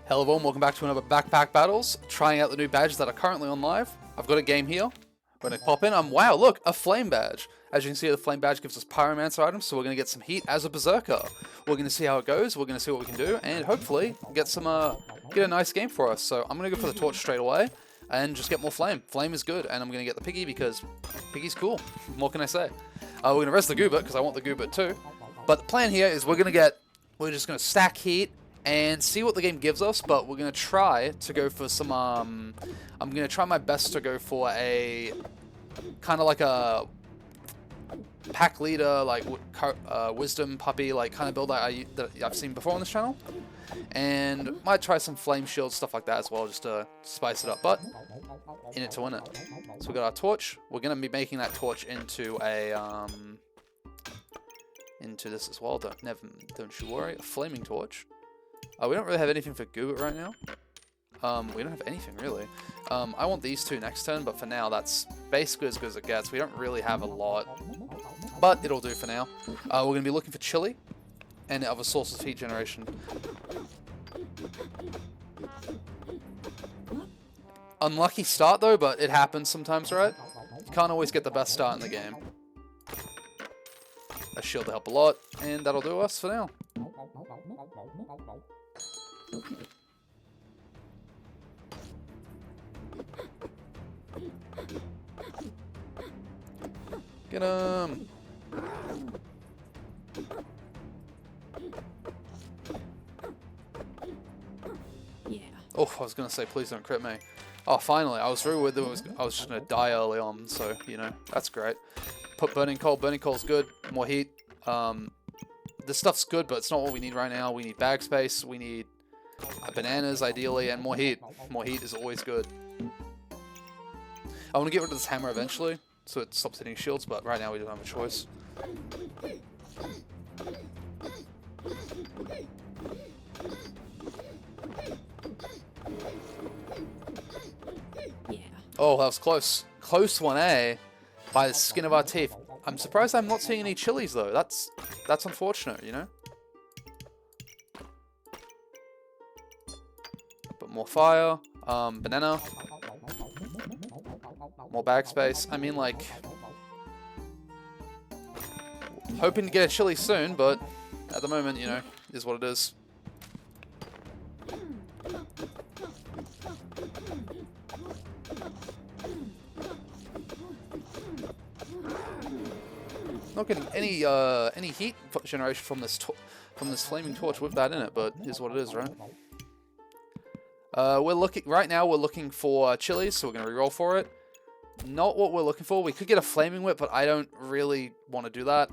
Hello everyone, welcome back to another Backpack Battles, trying out the new badges that are currently on live. I've got a game here. We're going to pop in. Wow, look, a flame badge. As you can see, the flame badge gives us pyromancer items, so we're going to get some heat as a berserker. We're going to see how it goes, we're going to see what we can do, and hopefully get a nice game for us. So I'm going to go for the torch straight away, and just get more flame. Flame is good, and I'm going to get the piggy because piggy's cool. What can I say? We're going to res the goobit, because I want the goobit too. But the plan here is we're just going to stack heat, and see what the game gives us, but we're going to try to go for some, I'm going to try my best to go for a, kind of like a pack leader, like wisdom puppy, like kind of build that I've seen before on this channel. And might try some flame shields, stuff like that as well, just to spice it up, but in it to win it. So we got our torch. We're going to be making that torch into a, into this as well, don't you worry, a flaming torch. We don't really have anything for Goobit right now. We don't have anything really. I want these two next turn, but for now that's basically as good as it gets. We don't really have a lot, but it'll do for now. We're going to be looking for chili and other sources of heat generation. Unlucky start though, but it happens sometimes, right? You can't always get the best start in the game. A shield to help a lot, and that'll do us for now. Get him! Yeah. Oh, I was gonna say, please don't crit me. Oh, finally! I was really worried that I was just gonna die early on, so you know that's great. Put burning coal. Burning coal's good. More heat. This stuff's good, but it's not what we need right now. We need bag space. We need bananas, ideally, and more heat. More heat is always good. I want to get rid of this hammer eventually, so it stops hitting shields, but right now we don't have a choice. Yeah. Oh, that was close. Close 1A by the skin of our teeth. I'm surprised I'm not seeing any chilies, though. That's unfortunate, you know? But more fire, banana, more bag space. I mean, like, hoping to get a chili soon, but at the moment, you know, is what it is. Not getting any heat generation from this flaming torch with that in it, but is what it is, right? We're looking for chilies, so we're gonna reroll for it. Not what we're looking for. We could get a flaming whip, but I don't really want to do that.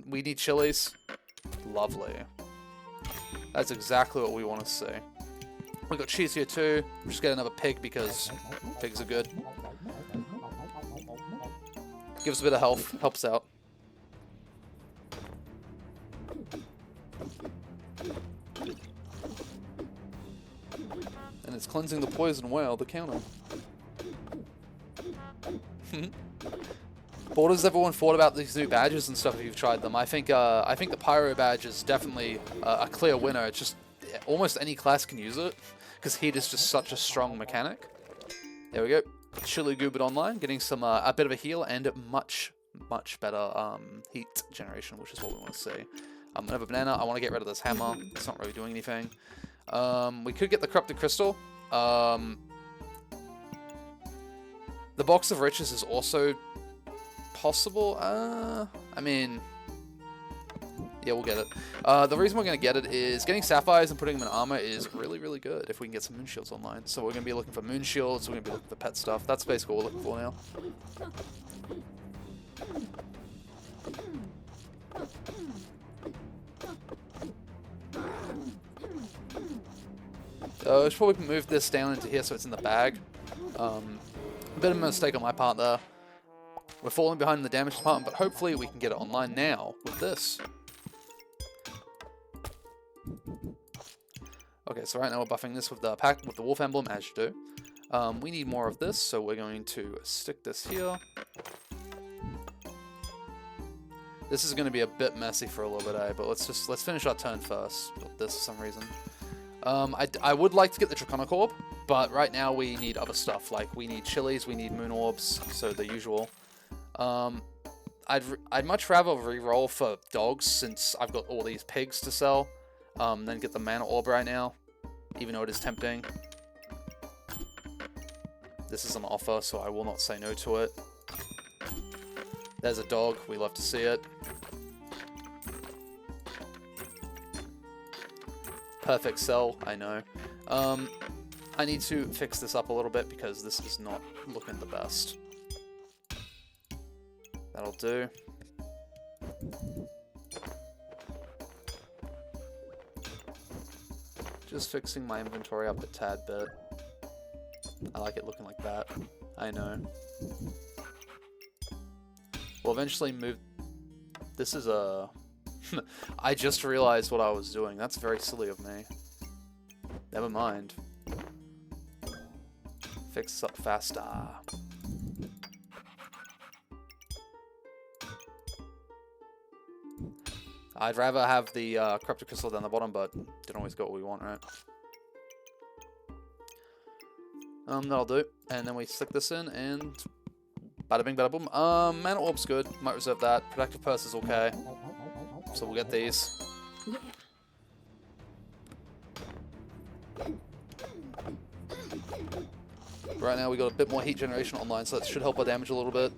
We need chilies. Lovely. That's exactly what we want to see. We got cheese here too. Just get another pig because pigs are good. Gives a bit of health. Helps out. And it's cleansing the poison well, the counter. What has everyone thought about these new badges and stuff if you've tried them? I think the Pyro badge is definitely a clear winner. It's just almost any class can use it because heat is just such a strong mechanic. There we go. Chili Goobit online, getting some a bit of a heal and much better heat generation, which is what we want to see. Another banana. I want to get rid of this hammer. It's not really doing anything. We could get the corrupted crystal. The box of riches is also possible. I mean, yeah, we'll get it. The reason we're going to get it is getting sapphires and putting them in armor is really, really good if we can get some moon shields online. So we're going to be looking for moon shields. We're going to be looking for pet stuff. That's basically what we're looking for now. I should probably move this down into here so it's in the bag. A bit of a mistake on my part there. We're falling behind in the damage department, but hopefully we can get it online now with this. Okay, so right now we're buffing this with the wolf emblem, as you do. We need more of this, so we're going to stick this here. This is going to be a bit messy for a little bit, but let's finish our turn first with this for some reason. I would like to get the Draconic Orb, but right now we need other stuff. Like, we need chilies, we need moon orbs, so the usual. I'd much rather re-roll for dogs, since I've got all these pigs to sell, than get the mana orb right now, even though it is tempting. This is an offer, so I will not say no to it. There's a dog, we love to see it. Perfect sell, I know. I need to fix this up a little bit because this is not looking the best. That'll do. Just fixing my inventory up a tad bit. I like it looking like that. I know. We'll eventually move... This is a... I just realized what I was doing. That's very silly of me. Never mind. Fix this up faster. I'd rather have the Corrupted Crystal down the bottom, but didn't always get what we want, right? That'll do. And then we stick this in, and bada bing, bada boom. Mana Orb's good. Might reserve that. Protective Purse is okay. So we'll get these. Right now we got a bit more heat generation online, so that should help our damage a little bit.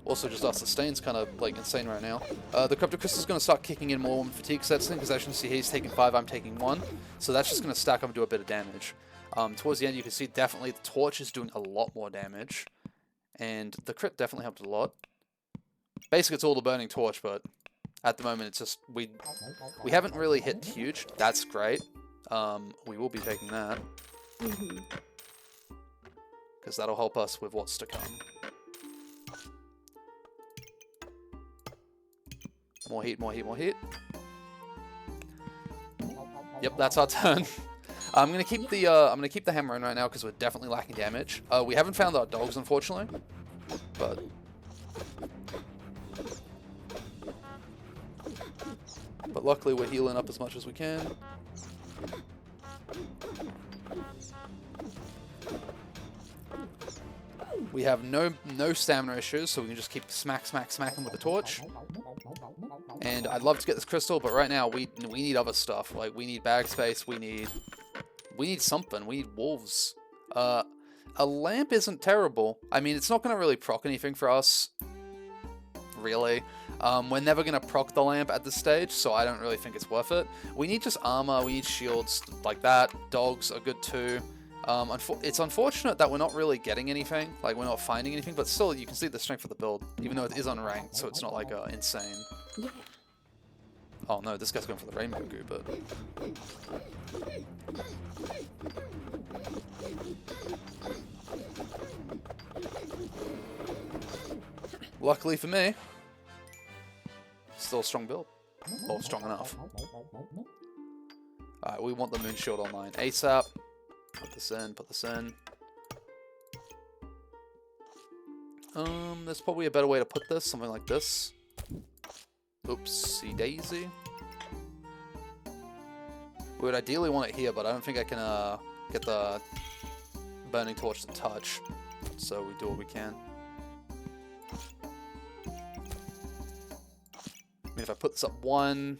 Also, just our sustain's kind of like insane right now. The Corrupted Crystal's going to start kicking in more when fatigue sets in, because as you can see, he's taking 5, I'm taking 1. So that's just going to stack up and do a bit of damage. Towards the end, you can see definitely the Torch is doing a lot more damage. And the crit definitely helped a lot. Basically, it's all the Burning Torch, but at the moment, it's just... We haven't really hit huge. That's great. We will be taking that. Because that'll help us with what's to come. More heat, more heat, more heat. Yep, that's our turn. I'm gonna keep the hammer in right now because we're definitely lacking damage. We haven't found our dogs, unfortunately, but luckily we're healing up as much as we can. We have no stamina issues, so we can just keep smacking with the torch. And I'd love to get this crystal, but right now we need other stuff. Like, we need bag space, we need something. We need wolves. A lamp isn't terrible. I mean, it's not going to really proc anything for us. Really. We're never going to proc the lamp at this stage, so I don't really think it's worth it. We need just armor, we need shields like that. Dogs are good too. It's unfortunate that we're not really getting anything. Like, we're not finding anything, but still, you can see the strength of the build, even though it is unranked, so it's not like insane. Oh no, this guy's going for the rainbow goo, but... Luckily for me, still a strong build. Or strong enough. Alright, we want the moon shield online ASAP. Put this in, put this in. There's probably a better way to put this, something like this. Oopsie daisy. We would ideally want it here, but I don't think I can get the burning torch to touch. So we do what we can. I mean, if I put this up 1,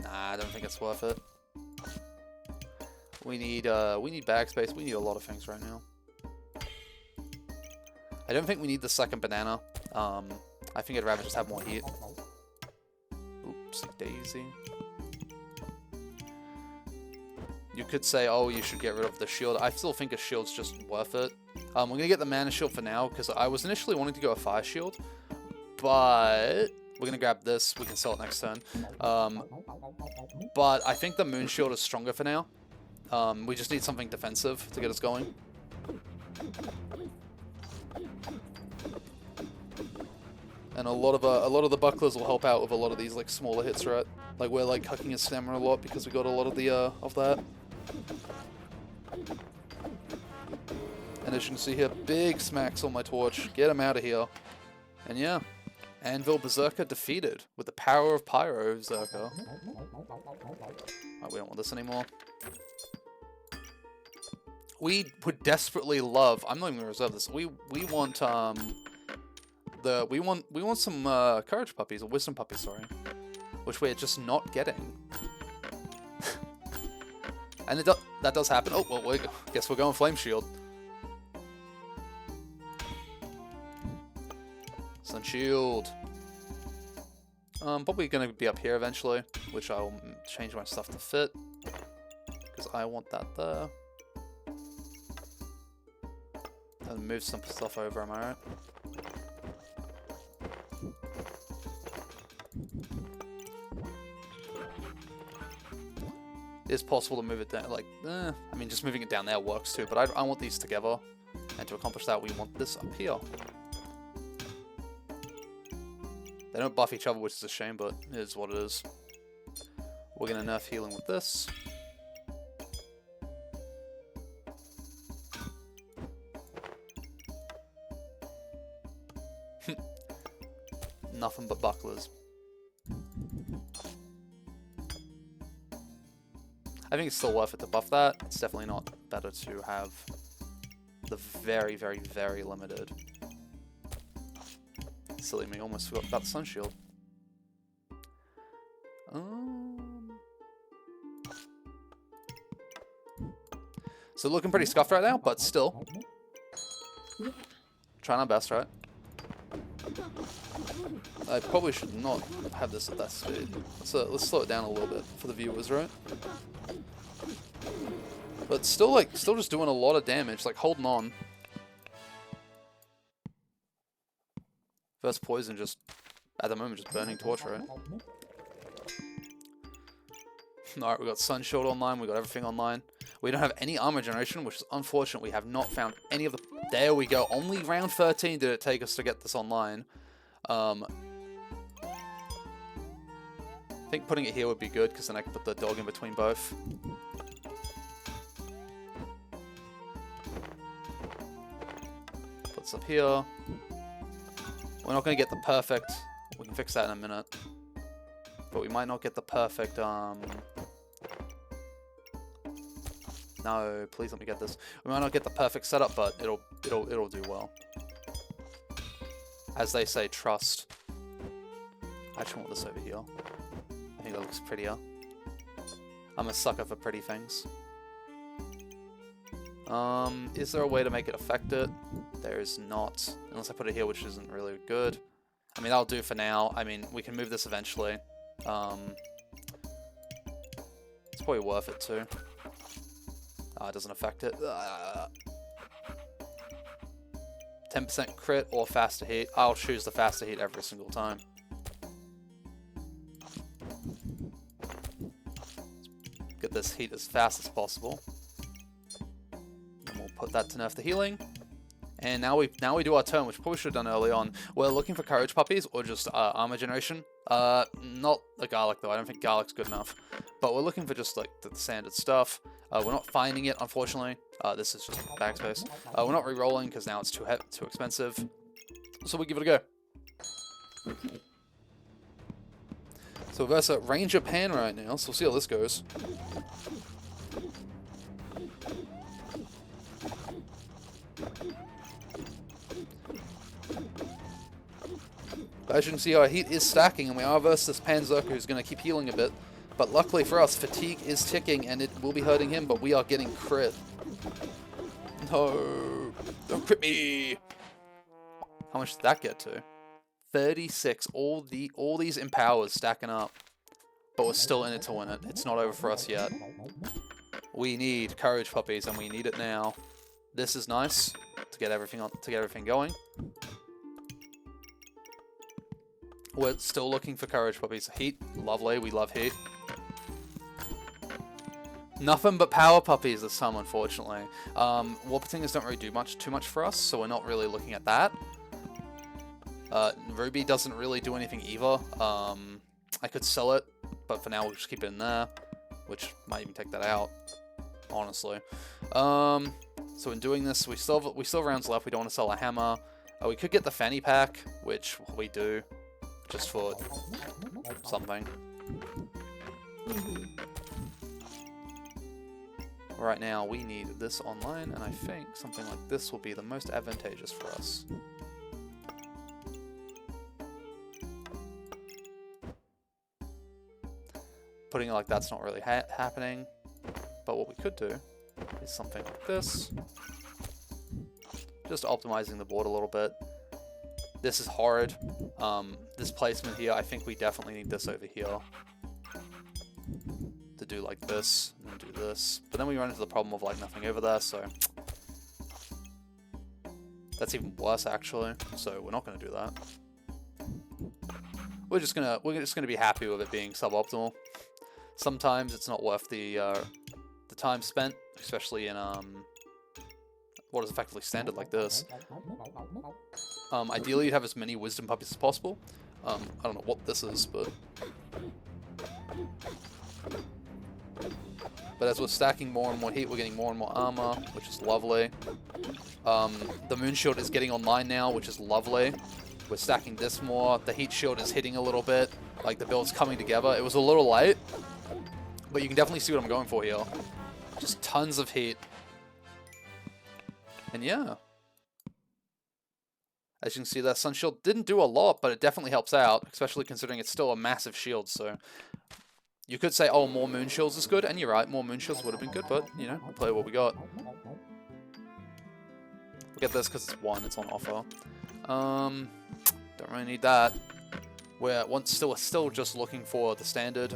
nah, I don't think it's worth it. We need bag space. We need a lot of things right now. I don't think we need the second banana. I think I'd rather just have more heat. Oops, daisy. You could say, oh, you should get rid of the shield. I still think a shield's just worth it. We're gonna get the mana shield for now because I was initially wanting to go a fire shield, but we're gonna grab this. We can sell it next turn. But I think the moon shield is stronger for now. We just need something defensive to get us going. And a lot of the bucklers will help out with a lot of these like smaller hits, right? Like we're like hucking his stamina a lot because we got a lot of the of that. And as you can see here, big smacks on my torch. Get him out of here. And yeah, Anvil Berserker defeated with the power of Pyro Berserker. We don't want this anymore. We would desperately love. I'm not even gonna reserve this. We want we want some courage puppies or wisdom puppies, sorry, which we're just not getting. And that does happen. Oh well, I guess we're going Flame Shield. Sun Shield. Probably gonna be up here eventually, which I will change my stuff to fit because I want that there. And move some stuff over, am I right? It's possible to move it down, like, I mean, just moving it down there works too, but I want these together, and to accomplish that, we want this up here. They don't buff each other, which is a shame, but it is what it is. We're gonna nerf healing with this. Nothing but bucklers. I think it's still worth it to buff that. It's definitely not better to have the very, very, very limited. Silly me, almost forgot about the Sun Shield. So looking pretty scuffed right now, but still. Trying our best, right? I probably should not have this at that speed. Let's slow it down a little bit for the viewers, right? But still just doing a lot of damage, like holding on. First poison just, at the moment, just burning torch, right? Alright, we got Sun Shield online, we got everything online. We don't have any armor generation, which is unfortunate. We have not found any of the... There we go. Only round 13 did it take us to get this online. I think putting it here would be good, because then I can put the dog in between both. Put this up here. We're not going to get the perfect... We can fix that in a minute. But we might not get the perfect... No, please let me get this. We might not get the perfect setup, but it'll do well. As they say, trust. I actually want this over here. I think that looks prettier. I'm a sucker for pretty things. Is there a way to make it affect it? There is not. Unless I put it here, which isn't really good. I mean, that'll do for now. I mean, we can move this eventually. It's probably worth it too. It doesn't affect it. 10% crit or faster heat. I'll choose the faster heat every single time. Get this heat as fast as possible. And we'll put that to nerf the healing. And now we do our turn, which we probably should have done early on. We're looking for courage puppies or just armor generation. Not the garlic though. I don't think garlic's good enough. But we're looking for just like the standard stuff. We're not finding it, unfortunately. This is just backspace. We're not re-rolling because now it's too expensive. So we give it a go. So versus Ranger Pan right now, so we'll see how this goes. But as you can see, our heat is stacking, and we are versus this Berserker who's going to keep healing a bit. But luckily for us, fatigue is ticking, and it will be hurting him, but we are getting crit. No! Don't crit me! How much did that get to? 36. All these empowers stacking up. But we're still in it to win it. It's not over for us yet. We need courage puppies, and we need it now. This is nice to get everything going. We're still looking for courage puppies. Heat, lovely. We love heat. Nothing but power puppies this time, unfortunately. Warpatingers don't really do too much for us, so we're not really looking at that. Ruby doesn't really do anything either. I could sell it, but for now we'll just keep it in there, which might even take that out, honestly. So in doing this, we still have rounds left. We don't want to sell a hammer. We could get the fanny pack, which we do. just for something. Right now we need this online, and I think something like this will be the most advantageous for us. Putting it like that's not really happening, but what we could do is something like this. Just optimizing the board a little bit. This is horrid. This placement here, I think we definitely need this over here. To do like this, and then do this. But then we run into the problem of like nothing over there, so... That's even worse actually, so we're not going to do that. We're just gonna be happy with it being suboptimal. Sometimes it's not worth the time spent, especially in what is effectively standard like this. Ideally, you'd have as many wisdom puppies as possible. I don't know what this is, but as we're stacking more and more heat, we're getting more and more armor, which is lovely. The moon shield is getting online now, which is lovely. We're stacking this more. The heat shield is hitting a little bit. Like, the build's coming together. It was a little late, but you can definitely see what I'm going for here. Just tons of heat. And yeah. As you can see, that sun shield didn't do a lot, but it definitely helps out, especially considering it's still a massive shield, so... You could say, oh, more moon shields is good, and you're right, more moon shields would have been good, but, you know, we'll play what we got. We'll get this because it's 1, it's on offer. Don't really need that. We're still just looking for the standard.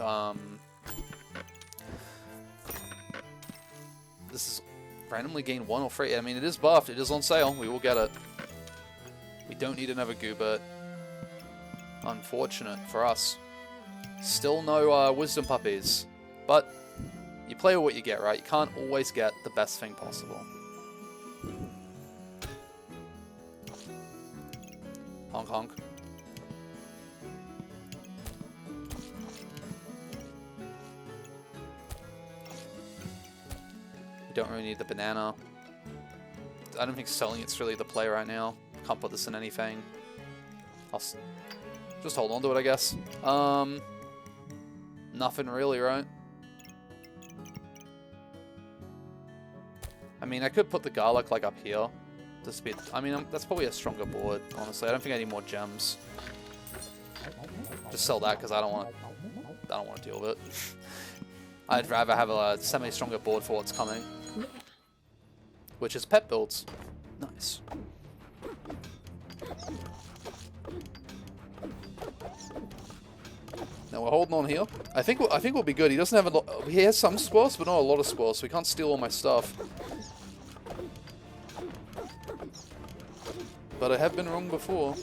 This is randomly gain 1 or 3. I mean, it is buffed, it is on sale, we will get it. We don't need another Goobert. Unfortunate for us. Still no wisdom puppies, but you play with what you get, right? You can't always get the best thing possible. Honk honk. You don't really need the banana. I don't think selling it's really the play right now. Can't put this in anything. I'll just hold on to it, I guess. Nothing really, right? I mean, I could put the garlic like up here to speed. I mean, that's probably a stronger board, honestly. I don't think I need more gems. Just sell that because I don't want to deal with it. I'd rather have a semi-stronger board for what's coming, which is pet builds. Nice. Now we're holding on here. I think we'll be good. He doesn't have a lot. He has some squares, but not a lot of squares, so we can't steal all my stuff. But I have been wrong before.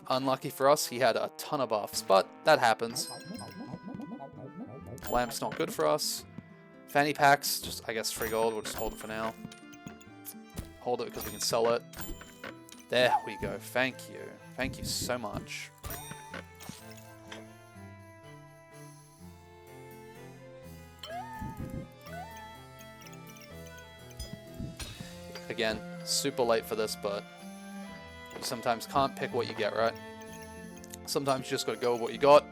Unlucky for us, he had a ton of buffs, but that happens. Lamp's not good for us. Fanny packs, just I guess free gold. We'll just hold it for now. Hold it because we can sell it. There we go. Thank you. Thank you so much. Again, super late for this, but you sometimes can't pick what you get, right? Sometimes you just gotta go with what you got.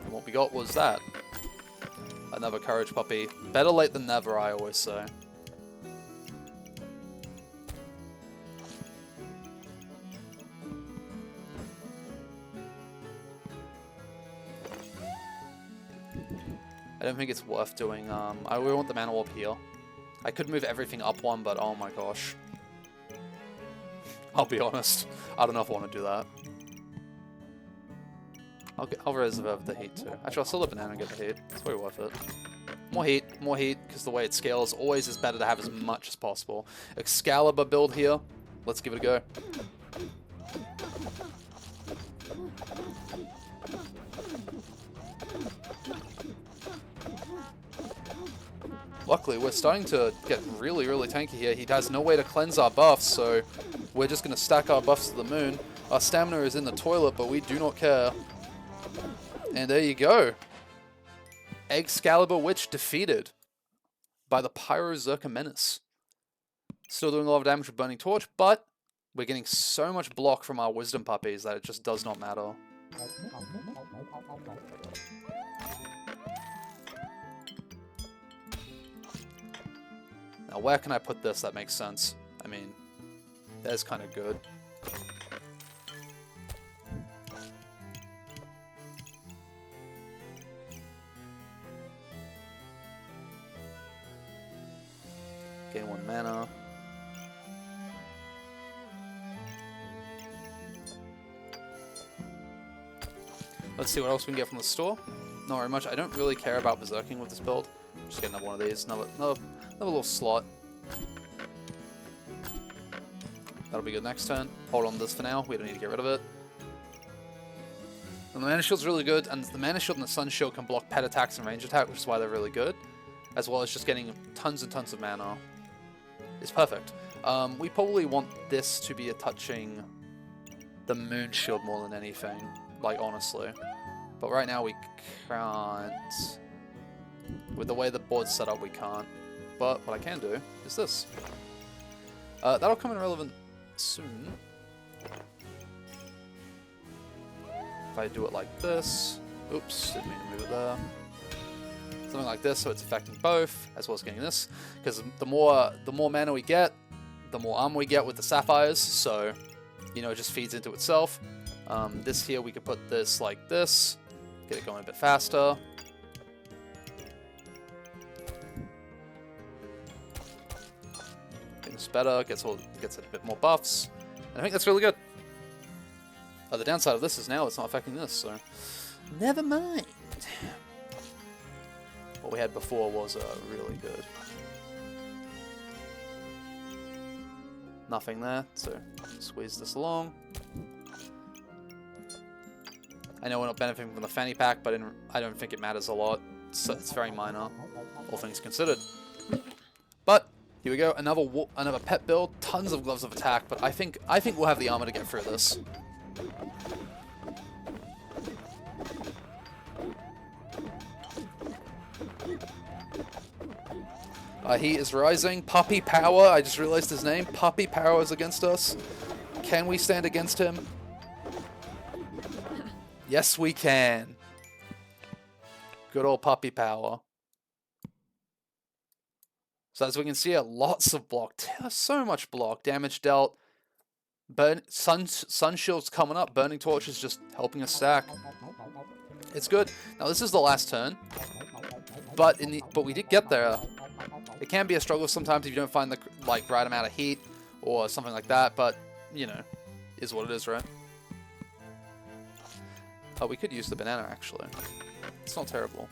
And what we got was that. Another courage puppy. Better late than never, I always say. I don't think it's worth doing, I really want the mana orb here. I could move everything up 1, but oh my gosh. I'll be honest, I don't know if I want to do that. I'll reserve the heat too. Actually, I'll sell the banana and get the heat. It's way worth it. More heat, because the way it scales always is better to have as much as possible. Excalibur build here. Let's give it a go. Luckily, we're starting to get really, really tanky here. He has no way to cleanse our buffs, so we're just going to stack our buffs to the moon. Our stamina is in the toilet, but we do not care. And there you go. Excalibur Witch defeated by the Pyro Berserker Menace. Still doing a lot of damage with Burning Torch, but We're getting so much block from our wisdom puppies that it just does not matter. Now, where can I put this that makes sense? I mean, there's kind of good. Gain 1 mana. Let's see what else we can get from the store. Not very much. I don't really care about berserking with this build. Just get another one of these. Another little slot. That'll be good next turn. Hold on to this for now. We don't need to get rid of it. And the mana shield's really good, and the mana shield and the sun shield can block pet attacks and range attack, which is why they're really good. As well as just getting tons and tons of mana. It's perfect. We probably want this to be a touching the moon shield more than anything. Like, honestly. But right now we can't. With the way the board's set up, we can't. But what I can do is this. That'll come in relevant soon. If I do it like this. Oops, didn't mean to move it there. Something like this, so it's affecting both, as well as getting this. Because the more mana we get, the more armor we get with the sapphires, so, you know, it just feeds into itself. This here, we could put this like this, get it going a bit faster. Things better, gets a bit more buffs, and I think that's really good. The downside of this is now it's not affecting this, so never mind. What we had before was really good. Nothing there, so squeeze this along. I know we're not benefiting from the fanny pack, but I don't think it matters a lot. So it's very minor, all things considered. But here we go, another pet build, tons of gloves of attack. But I think we'll have the armor to get through this. He is rising. Puppy Power. I just realized his name. Puppy Power is against us. Can we stand against him? Yes, we can. Good old Puppy Power. So as we can see here, lots of block. So much block. Damage dealt. Sun Shield's coming up. Burning Torch is just helping us stack. It's good. Now this is the last turn. But we did get there. It can be a struggle sometimes if you don't find the right amount of heat or something like that, but you know, is what it is, right? Oh, we could use the banana actually. It's not terrible.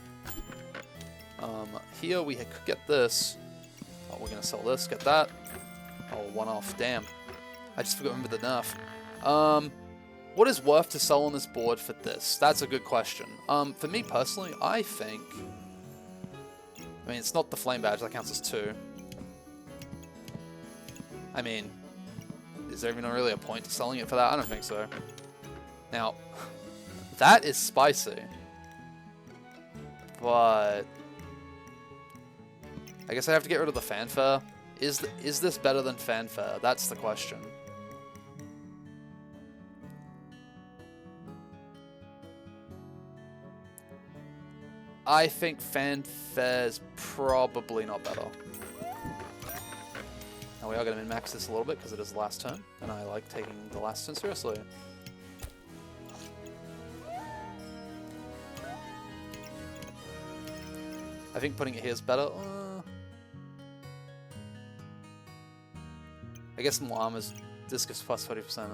Here we could get this. Oh, we're gonna sell this. Get that. Oh, 1 off. Damn. I just forgot to remember the nerf. What is worth to sell on this board for this? That's a good question. For me personally, I think. I mean, it's not the flame badge, that counts as 2. I mean, is there even really a point to selling it for that? I don't think so. Now, that is spicy. But I guess I have to get rid of the fanfare. Is this better than fanfare? That's the question. I think fanfare's probably not better. Now we are going to min-max this a little bit because it is the last turn, and I like taking the last turn seriously. I think putting it here is better. I guess more armors. This gives plus 40%.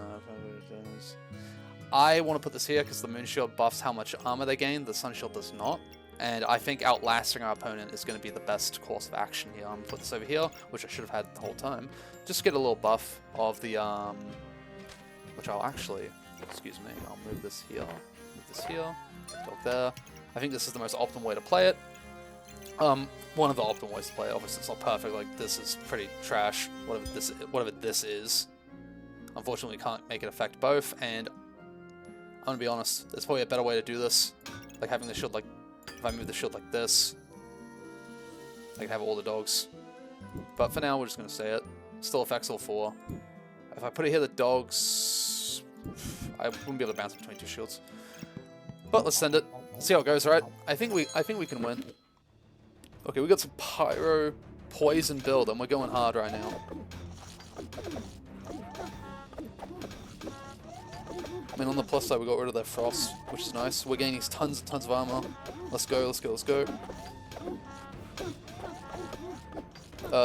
I want to put this here because the Moon Shield buffs how much armor they gain. The Sun Shield does not. And I think outlasting our opponent is going to be the best course of action here. I'm going to put this over here, which I should have had the whole time. Just get a little buff of the, which I'll actually, excuse me, I'll move this here, dog there. I think this is the most optimal way to play it. One of the optimal ways to play it. Obviously it's not perfect, like this is pretty trash, whatever this is. Unfortunately we can't make it affect both, and I'm going to be honest, there's probably a better way to do this. Like having the shield like, if I move the shield like this, I can have all the dogs. But for now, we're just going to say it. Still affects all 4. If I put it here, the dogs... I wouldn't be able to bounce between 2 shields. But let's send it. See how it goes, right? I think we can win. Okay, we got some Pyro poison build, and we're going hard right now. I mean, on the plus side, we got rid of that frost, which is nice. We're gaining tons and tons of armor. Let's go, let's go, let's go.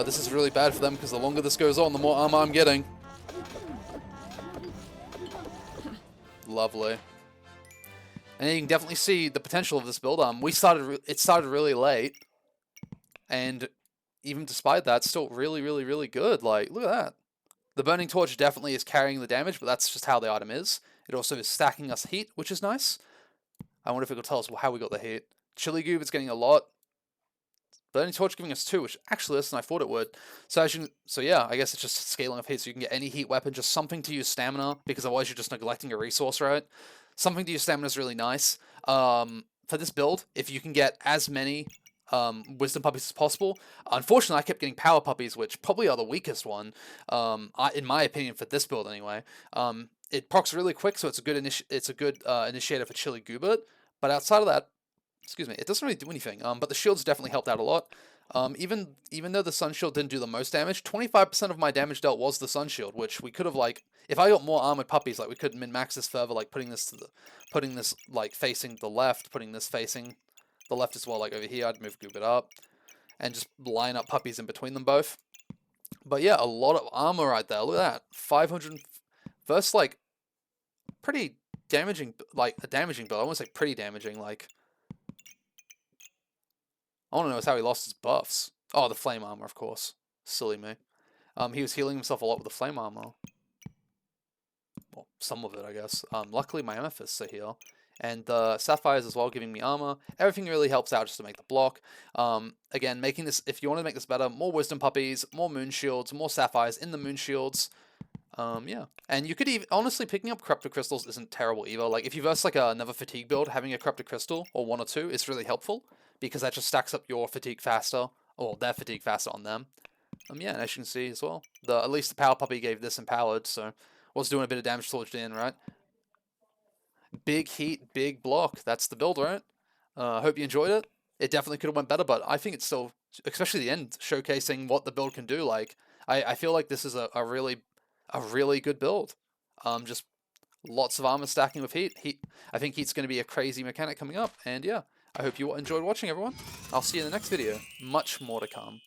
This is really bad for them, because the longer this goes on, the more armor I'm getting. Lovely. And you can definitely see the potential of this build. It started really late, and even despite that, it's still really, really, really good. Like, look at that. The Burning Torch definitely is carrying the damage, but that's just how the item is. It also is stacking us heat, which is nice. I wonder if it could tell us how we got the heat. Chili Goob is getting a lot. Burning Torch giving us 2, which actually less than I thought it would. So yeah, I guess it's just scaling of heat, so you can get any heat weapon, just something to use stamina, because otherwise you're just neglecting a resource, right? Something to use stamina is really nice. For this build, if you can get as many wisdom puppies as possible. Unfortunately, I kept getting power puppies, which probably are the weakest one, in my opinion, for this build anyway. It procs really quick, so it's a good initiator for Chili Goobert. But outside of that, excuse me, it doesn't really do anything. But the shields definitely helped out a lot. Even though the Sun Shield didn't do the most damage, 25% of my damage dealt was the Sun Shield, which we could have, like, if I got more armored puppies, like, we could min-max this further, like putting this like facing the left, putting this facing the left as well, like over here. I'd move Goobert up and just line up puppies in between them both. But yeah, a lot of armor right there. Look at that, 500 versus, like, pretty damaging, like a damaging build. I won't say pretty damaging, like. I want to know is how he lost his buffs. Oh, the flame armor, of course. Silly me. He was healing himself a lot with the flame armor. Well, some of it, I guess. Luckily, my amethysts are here. And the sapphires as well, giving me armor. Everything really helps out just to make the block. Again, making this, if you want to make this better, more wisdom puppies, more moon shields, more sapphires in the moon shields. Yeah. And you could even, honestly, picking up corrupted crystals isn't terrible either. Like, if you verse like another fatigue build, having a corrupted crystal, or 1 or 2, is really helpful, because that just stacks up your fatigue faster, or their fatigue faster on them. Yeah, and as you can see as well, at least the power puppy gave this empowered, so was doing a bit of damage towards the end, right? Big heat, big block. That's the build, right? Hope you enjoyed it. It definitely could have went better, but I think it's still, especially the end, showcasing what the build can do. Like, I feel like this is a really good build. Just lots of armor stacking with heat. I think heat's going to be a crazy mechanic coming up, and yeah, I hope you enjoyed watching, everyone. I'll see you in the next video. Much more to come.